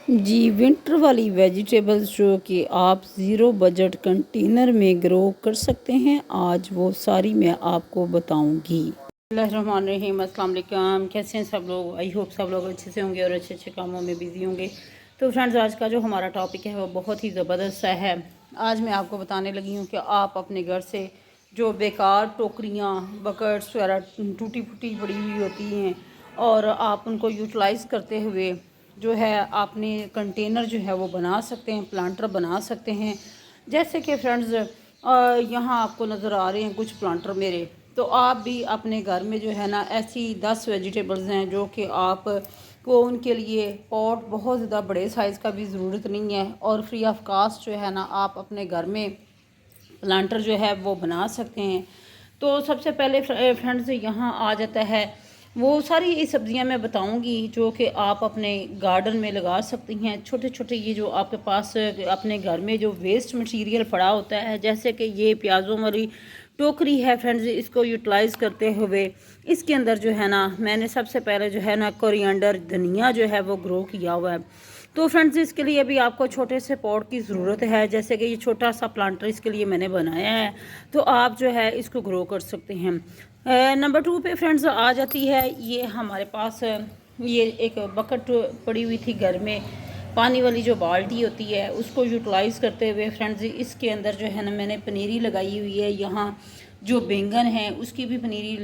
जी, winter वाली vegetables जो कि आप ज़ीरो बजट कंटेनर में ग्रो कर सकते हैं, आज वो सारी मैं आपको बताऊंगी। बिस्मिल्लाहिर्रहमानिर्रहीम, अस्सलाम वालेकुम। कैसे हैं सब लोग? आई होप सब लोग अच्छे से होंगे और अच्छे अच्छे कामों में बिज़ी होंगे। तो फ्रेंड्स, आज का जो हमारा टॉपिक है वो बहुत ही ज़बरदस्त है। आज मैं आपको बताने लगी हूँ कि आप अपने घर से जो बेकार टोकरियाँ, बकेट्स वगैरह टूटी फूटी पड़ी हुई होती हैं और आप उनको यूटिलाइज़ करते हुए जो है आपने कंटेनर जो है वो बना सकते हैं, प्लांटर बना सकते हैं। जैसे कि फ्रेंड्स, यहाँ आपको नज़र आ रहे हैं कुछ प्लांटर मेरे। तो आप भी अपने घर में जो है ना ऐसी 10 वेजिटेबल्स हैं जो कि आप को उनके लिए पॉट बहुत ज़्यादा बड़े साइज़ का भी ज़रूरत नहीं है और फ्री ऑफ कास्ट जो है ना आप अपने घर में प्लांटर जो है वो बना सकते हैं। तो सबसे पहले फ्रेंड्स यहाँ आ जाता है वो सारी ये सब्ज़ियाँ मैं बताऊंगी जो कि आप अपने गार्डन में लगा सकती हैं। छोटे छोटे ये जो आपके पास अपने घर में जो वेस्ट मटेरियल पड़ा होता है, जैसे कि ये प्याज़ों वाली टोकरी है फ्रेंड्स, इसको यूटिलाइज़ करते हुए इसके अंदर जो है ना मैंने सबसे पहले जो है ना कोरिएंडर, धनिया जो है वो ग्रो किया हुआ है। तो फ्रेंड्स, इसके लिए भी आपको छोटे से पॉट की ज़रूरत है। जैसे कि ये छोटा सा प्लांटर इसके लिए मैंने बनाया है, तो आप जो है इसको ग्रो कर सकते हैं। नंबर 2 पे फ्रेंड्स आ जाती है, ये हमारे पास ये एक बकेट पड़ी हुई थी घर में, पानी वाली जो बाल्टी होती है उसको यूटिलाइज़ करते हुए फ्रेंड्स इसके अंदर जो है ना मैंने पनीरी लगाई हुई है। यहाँ जो बैंगन है उसकी भी पनीरी,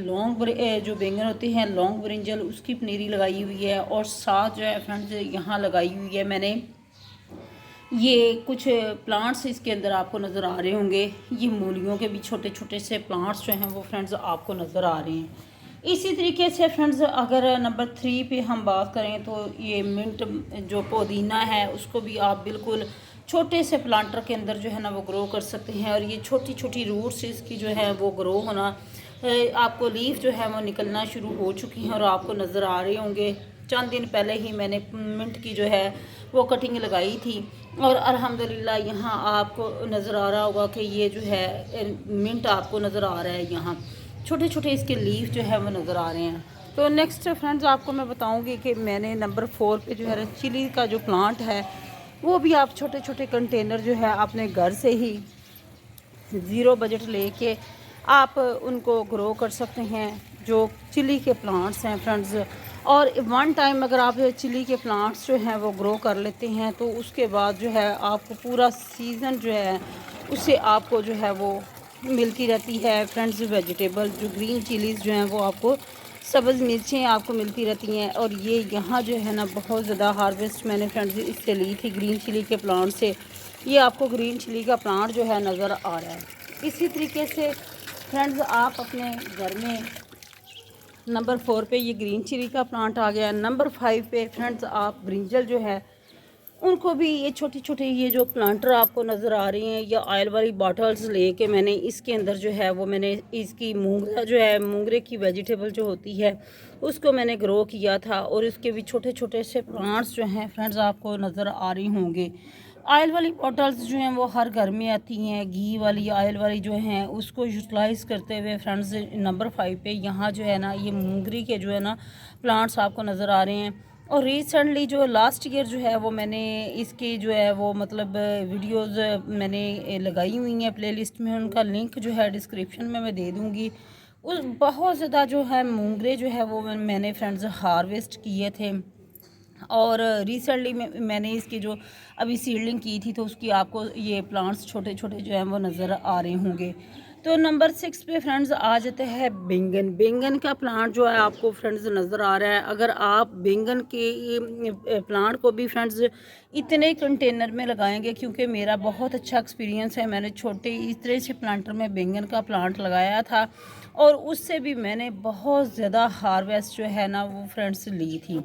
जो बैंगन होते हैं लॉन्ग ब्रिंजल, उसकी पनीरी लगाई हुई है। और साथ जो है फ्रेंड्स यहाँ लगाई हुई है मैंने ये कुछ प्लांट्स, इसके अंदर आपको नज़र आ रहे होंगे, ये मूलियों के भी छोटे छोटे से प्लांट्स जो हैं वो फ्रेंड्स आपको नज़र आ रहे हैं। इसी तरीके से फ्रेंड्स अगर नंबर 3 पे हम बात करें तो ये मिंट जो पुदीना है उसको भी आप बिल्कुल छोटे से प्लांटर के अंदर जो है ना वो ग्रो कर सकते हैं। और ये छोटी छोटी रूट्स इसकी जो है वो ग्रो होना, आपको लीफ जो है वो निकलना शुरू हो चुकी हैं और आपको नज़र आ रहे होंगे। चंद दिन पहले ही मैंने मिंट की जो है वो कटिंग लगाई थी और अल्हम्दुलिल्लाह यहाँ आपको नज़र आ रहा होगा कि ये जो है मिंट आपको नज़र आ रहा है, यहाँ छोटे छोटे इसके लीफ जो है वो नज़र आ रहे हैं। तो नेक्स्ट फ्रेंड्स आपको मैं बताऊंगी कि मैंने नंबर 4 पे जो है चिली का जो प्लांट है वो भी आप छोटे छोटे कंटेनर जो है अपने घर से ही ज़ीरो बजट लेके आप उनको ग्रो कर सकते हैं, जो चिली के प्लांट्स हैं फ्रेंड्स। और वन टाइम अगर आप चिली के प्लांट्स जो हैं वो ग्रो कर लेते हैं तो उसके बाद जो है आपको पूरा सीज़न जो है उससे आपको जो है वो मिलती रहती है फ्रेंड्स वेजिटेबल। जो ग्रीन चिलीज़ जो हैं वो आपको, सब्ज़ मिर्चें आपको मिलती रहती हैं। और ये यहाँ जो है ना बहुत ज़्यादा हार्वेस्ट मैंने फ्रेंड्स इससे ली थी ग्रीन चिली के प्लांट से। ये आपको ग्रीन चिली का प्लांट जो है नज़र आ रहा है। इसी तरीके से फ्रेंड्स आप अपने घर में नंबर 4 पे ये ग्रीन चिली का प्लांट आ गया। नंबर 5 पे फ्रेंड्स आप ब्रिंजल जो है उनको भी ये छोटी छोटी ये जो प्लांटर आपको नज़र आ रही हैं या ऑयल वाली बॉटल्स लेके मैंने इसके अंदर जो है वो मैंने इसकी मूंगरा जो है, मूंगरे की वेजिटेबल जो होती है उसको मैंने ग्रो किया था और इसके भी छोटे छोटे से प्लांट्स जो हैं फ्रेंड्स आपको नज़र आ रही होंगे। ऑयल वाली बॉटल्स जो हैं वो हर घर में आती हैं, घी वाली, ऑयल वाली जो हैं उसको यूटिलाइज़ करते हुए फ्रेंड्स नंबर 5 पे यहाँ जो है ना ये मूंगरी के जो है ना प्लांट्स आपको नज़र आ रहे हैं। और रिसेंटली जो लास्ट ईयर जो है वो मैंने इसकी जो है वो मतलब वीडियोस मैंने लगाई हुई हैं प्लेलिस्ट में, उनका लिंक जो है डिस्क्रिप्शन में मैं दे दूँगी। उस बहुत ज़्यादा जो है मूंगरे जो है वो मैंने फ्रेंड्स हार्वेस्ट किए थे और रिसेंटली मैंने इसकी जो अभी सीडलिंग की थी तो उसकी आपको ये प्लांट्स छोटे छोटे जो हैं वो नज़र आ रहे होंगे। तो नंबर 6 पे फ्रेंड्स आ जाते हैं बैंगन। बैंगन का प्लांट जो है आपको फ्रेंड्स नज़र आ रहा है। अगर आप बैंगन के प्लांट को भी फ्रेंड्स इतने कंटेनर में लगाएंगे, क्योंकि मेरा बहुत अच्छा एक्सपीरियंस है, मैंने छोटे इस तरह से प्लांटर में बैंगन का प्लांट लगाया था और उससे भी मैंने बहुत ज़्यादा हार्वेस्ट जो है ना वो फ्रेंड्स ली थी।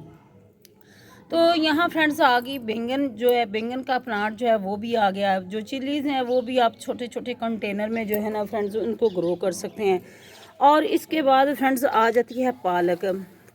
तो यहाँ फ्रेंड्स आ गई बैंगन जो है, बैंगन का प्लांट जो है वो भी आ गया। जो चिलीज़ हैं वो भी आप छोटे छोटे कंटेनर में जो है ना फ्रेंड्स उनको ग्रो कर सकते हैं। और इसके बाद फ्रेंड्स आ जाती है पालक।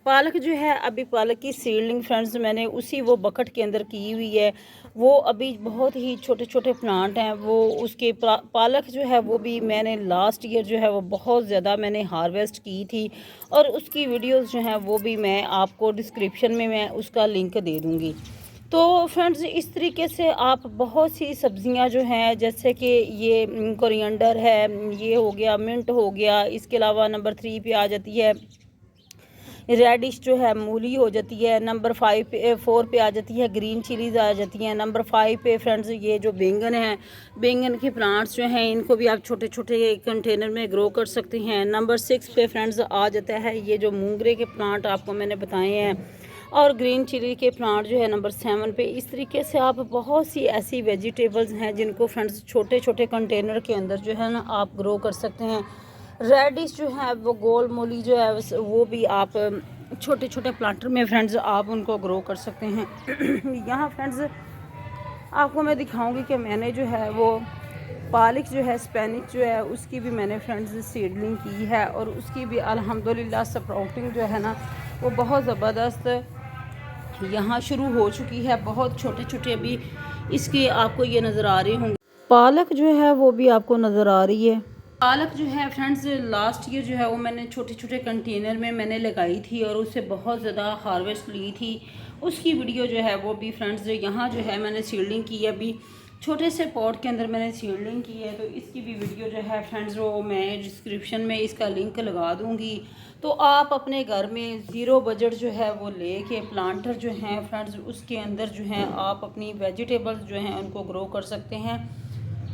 पालक जो है, अभी पालक की सीडलिंग फ्रेंड्स मैंने उसी वो बकेट के अंदर की हुई है। वो अभी बहुत ही छोटे छोटे प्लांट हैं वो उसके पालक जो है वो भी मैंने लास्ट ईयर जो है वो बहुत ज़्यादा मैंने हार्वेस्ट की थी और उसकी वीडियोस जो हैं वो भी मैं आपको डिस्क्रिप्शन में मैं उसका लिंक दे दूँगी। तो फ्रेंड्स इस तरीके से आप बहुत सी सब्ज़ियां जो हैं, जैसे कि ये कोरिएंडर है, ये हो गया, मिंट हो गया, इसके अलावा नंबर 3 पे आ जाती है रेडिश जो है, मूली हो जाती है। नंबर 4 पे आ जाती है ग्रीन चिलीज़ आ जाती हैं। नंबर 5 पे फ्रेंड्स ये जो बैंगन है, बैंगन के प्लांट्स जो हैं इनको भी आप छोटे छोटे कंटेनर में ग्रो कर सकते हैं। नंबर 6 पे फ्रेंड्स आ जाता है ये जो मूंगरे के प्लांट आपको मैंने बताए हैं, और ग्रीन चिली के प्लांट जो है नंबर 7 पे। इस तरीके से आप बहुत सी ऐसी वेजिटेबल्स हैं जिनको फ्रेंड्स छोटे छोटे कंटेनर के अंदर जो है ना आप ग्रो कर सकते हैं। रेडिश जो है वो गोल मूली जो है वो भी आप छोटे छोटे प्लांटर में फ्रेंड्स आप उनको ग्रो कर सकते हैं। यहाँ फ्रेंड्स आपको मैं दिखाऊंगी कि मैंने जो है वो पालक जो है, स्पेनिश जो है, उसकी भी मैंने फ्रेंड्स सीडलिंग की है, और उसकी भी अल्हम्दुलिल्लाह स्प्राउटिंग जो है ना वो बहुत ज़बरदस्त यहाँ शुरू हो चुकी है। बहुत छोटे छोटे अभी इसके आपको ये नज़र आ रहे होंगे। पालक जो है वो भी आपको नज़र आ रही है। पालक जो है फ्रेंड्स लास्ट ईयर जो है वो मैंने छोटे छोटे कंटेनर में मैंने लगाई थी और उससे बहुत ज़्यादा हार्वेस्ट ली थी। उसकी वीडियो जो है वो भी फ्रेंड्स यहाँ जो है मैंने सीडलिंग की है, अभी छोटे से पॉट के अंदर मैंने सीडलिंग की है, तो इसकी भी वीडियो जो है फ्रेंड्स वो मैं डिस्क्रिप्शन में इसका लिंक लगा दूँगी। तो आप अपने घर में ज़ीरो बजट जो है वो ले के प्लांटर जो हैं फ्रेंड्स उसके अंदर जो हैं आप अपनी वेजिटेबल्स जो हैं उनको ग्रो कर सकते हैं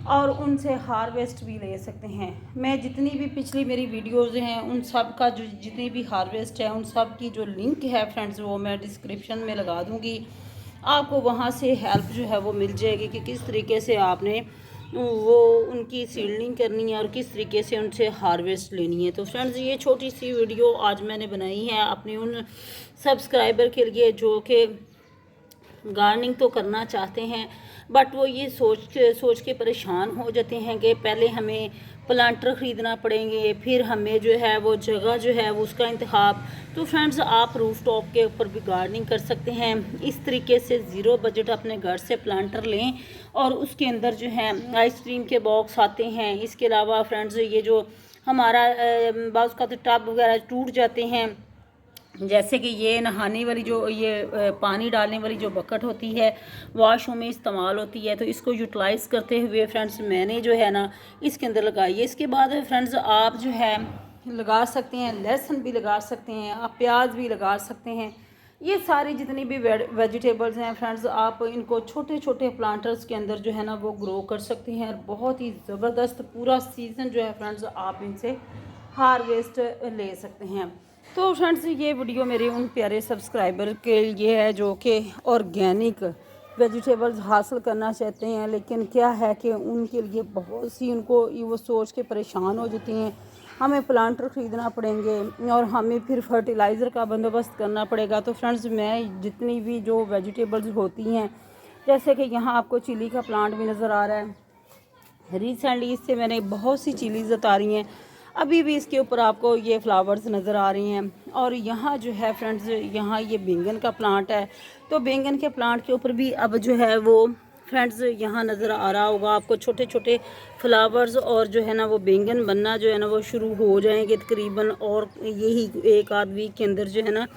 और उनसे हार्वेस्ट भी ले सकते हैं। मैं जितनी भी पिछली मेरी वीडियोज़ हैं उन सब का जो जितनी भी हार्वेस्ट है उन सब की जो लिंक है फ्रेंड्स वो मैं डिस्क्रिप्शन में लगा दूँगी। आपको वहाँ से हेल्प जो है वो मिल जाएगी कि किस तरीके से आपने वो उनकी सीडलिंग करनी है और किस तरीके से उनसे हार्वेस्ट लेनी है। तो फ्रेंड्स ये छोटी सी वीडियो आज मैंने बनाई है अपने उन सब्सक्राइबर के लिए जो कि गार्डनिंग तो करना चाहते हैं, बट वो ये सोच के परेशान हो जाते हैं कि पहले हमें प्लांटर ख़रीदना पड़ेंगे, फिर हमें जो है वो जगह जो है वो उसका इंतखाब। तो फ्रेंड्स आप रूफ टॉप के ऊपर भी गार्डनिंग कर सकते हैं। इस तरीके से ज़ीरो बजट अपने घर से प्लांटर लें और उसके अंदर जो है आइसक्रीम के बॉक्स आते हैं। इसके अलावा फ्रेंड्स ये जो हमारा बाज़ का तो टब वगैरह टूट जाते हैं, जैसे कि ये नहाने वाली जो ये पानी डालने वाली जो बकेट होती है वॉशरूम में इस्तेमाल होती है, तो इसको यूटिलाइज़ करते हुए फ्रेंड्स मैंने जो है ना इसके अंदर लगाई है। इसके बाद फ्रेंड्स आप जो है लगा सकते हैं, लहसुन भी लगा सकते हैं, आप प्याज भी लगा सकते हैं। ये सारी जितनी भी वेजिटेबल्स हैं फ्रेंड्स आप इनको छोटे छोटे प्लांटर्स के अंदर जो है ना वो ग्रो कर सकते हैं और बहुत ही ज़बरदस्त पूरा सीज़न जो है फ्रेंड्स आप इनसे हार्वेस्ट ले सकते हैं। तो फ्रेंड्स ये वीडियो मेरे उन प्यारे सब्सक्राइबर के लिए है जो कि ऑर्गेनिक वेजिटेबल्स हासिल करना चाहते हैं, लेकिन क्या है कि उनके लिए बहुत सी उनको वो सोच के परेशान हो जाती हैं हमें प्लांटर ख़रीदना पड़ेंगे और हमें फिर फर्टिलाइज़र का बंदोबस्त करना पड़ेगा। तो फ्रेंड्स मैं जितनी भी जो वेजिटेबल्स होती हैं, जैसे कि यहाँ आपको चिली का प्लांट भी नज़र आ रहा है, रिसेंटली इससे मैंने बहुत सी चिलीज़ उतारी हैं, अभी भी इसके ऊपर आपको ये फ्लावर्स नज़र आ रही हैं। और यहाँ जो है फ्रेंड्स यहाँ ये बैंगन का प्लांट है, तो बैंगन के प्लांट के ऊपर भी अब जो है वो फ्रेंड्स यहाँ नज़र आ रहा होगा आपको छोटे छोटे फ्लावर्स, और जो है ना वो बैंगन बनना जो है ना वो शुरू हो जाएंगे तकरीबन, और यही एक आध वीक के अंदर जो है ना।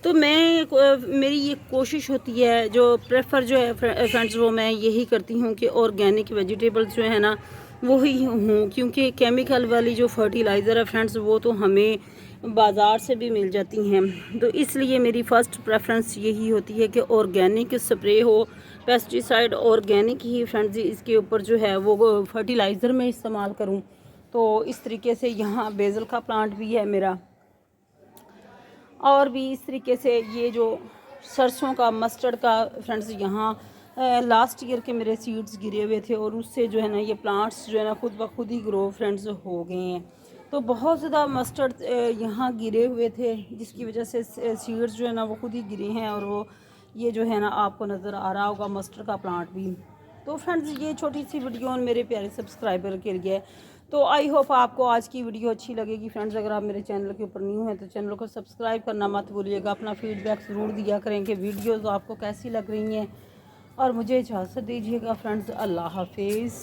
तो मेरी ये कोशिश होती है, जो प्रेफर जो है फ्रेंड्स वो मैं यही करती हूँ कि ऑर्गेनिक वेजिटेबल्स जो है ना वही हूँ, क्योंकि केमिकल वाली जो फर्टिलाइज़र है फ्रेंड्स वो तो हमें बाज़ार से भी मिल जाती हैं। तो इसलिए मेरी फ़र्स्ट प्रेफरेंस यही होती है कि ऑर्गेनिक स्प्रे हो, पेस्टिसाइड ऑर्गेनिक ही फ्रेंड्स इसके ऊपर जो है वो फर्टिलाइज़र में इस्तेमाल करूँ। तो इस तरीके से यहाँ बेसल का प्लांट भी है मेरा, और भी इस तरीके से ये जो सरसों का मस्टर्ड का फ्रेंड्स यहाँ लास्ट ईयर के मेरे सीड्स गिरे हुए थे और उससे जो है ना ये प्लांट्स जो है ना खुद ब खुद ही ग्रो फ्रेंड्स हो गए हैं। तो बहुत ज़्यादा मस्टर्ड यहाँ गिरे हुए थे जिसकी वजह से सीड्स जो है ना वो खुद ही गिरे हैं, और वो ये जो है ना आपको नज़र आ रहा होगा मस्टर्ड का प्लांट भी। तो फ्रेंड्स ये छोटी सी वीडियो मेरे प्यारे सब्सक्राइबर के लिए। तो आई होप आपको आज की वीडियो अच्छी लगेगी फ्रेंड्स। अगर आप मेरे चैनल के ऊपर न्यू हैं तो चैनल को सब्सक्राइब करना मत भूलिएगा। अपना फीडबैक ज़रूर दिया करें कि वीडियोज़ आपको कैसी लग रही हैं, और मुझे इजाज़त दीजिएगा फ्रेंड्स। अल्लाह हाफिज़।